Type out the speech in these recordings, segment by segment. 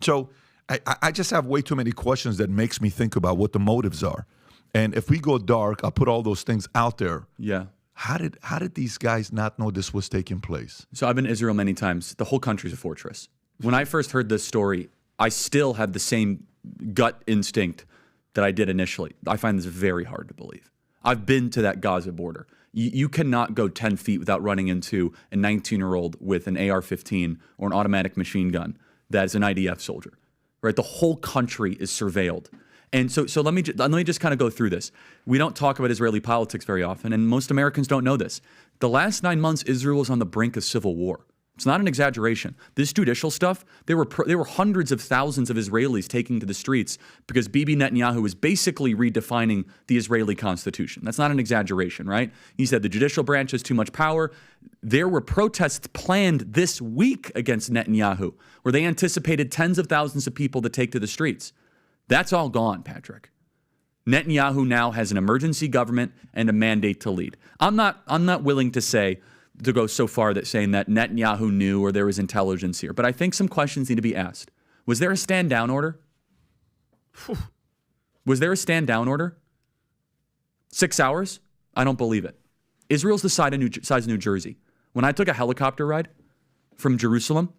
So I just have way too many questions that makes me think about what the motives are. And if we go dark, I'll put all those things out there. Yeah. How did these guys not know this was taking place? So I've been to Israel many times. The whole country's a fortress. When I first heard this story, I still have the same gut instinct that I did initially. I find this very hard to believe. I've been to that Gaza border. You cannot go 10 feet without running into a 19-year-old with an AR-15 or an automatic machine gun that is an IDF soldier, right? The whole country is surveilled. And so let me just kind of go through this. We don't talk about Israeli politics very often, and most Americans don't know this. The last 9 months, Israel was on the brink of civil war. It's not an exaggeration. This judicial stuff, there were hundreds of thousands of Israelis taking to the streets because Bibi Netanyahu was basically redefining the Israeli constitution. That's not an exaggeration, right? He said the judicial branch has too much power. There were protests planned this week against Netanyahu, where they anticipated tens of thousands of people to take to the streets. That's all gone, Patrick. Netanyahu now has an emergency government and a mandate to lead. I'm not willing to go so far that saying that Netanyahu knew or there was intelligence here, but I think some questions need to be asked. Was there a stand down order? Was there a stand down order? 6 hours? I don't believe it. Israel's the size of New Jersey. When I took a helicopter ride from Jerusalem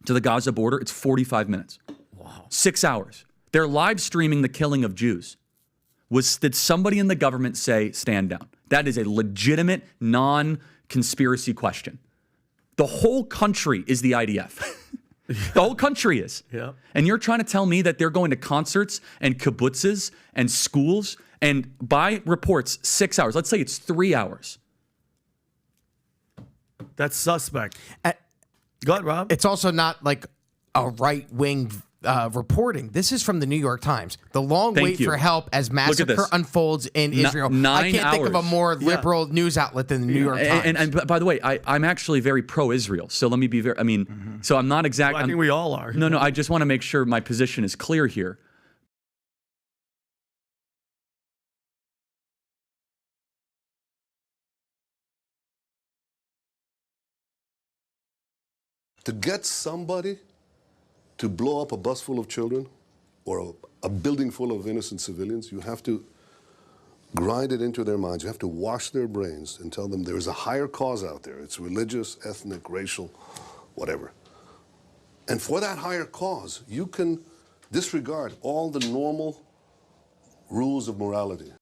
to the Gaza border, it's 45 minutes. Wow. 6 hours. They're live streaming the killing of Jews. Did somebody in the government say stand down? That is a legitimate, non-conspiracy question. The whole country is the IDF. The whole country is. Yeah. And you're trying to tell me that they're going to concerts and kibbutzes and schools and by reports 6 hours. Let's say it's 3 hours. That's suspect. Go ahead, Rob. It's also not like a right-wing reporting. This is from the New York Times. The long wait for help as massacre unfolds in Israel. I can't think of a more liberal news outlet than the New York Times. And by the way, I'm actually very pro-Israel. So let me be very, so I'm not exactly. Well, I think we all are. No, I just want to make sure my position is clear here. To get somebody to blow up a bus full of children or a building full of innocent civilians, you have to grind it into their minds. You have to wash their brains and tell them there is a higher cause out there. It's religious, ethnic, racial, whatever. And for that higher cause, you can disregard all the normal rules of morality.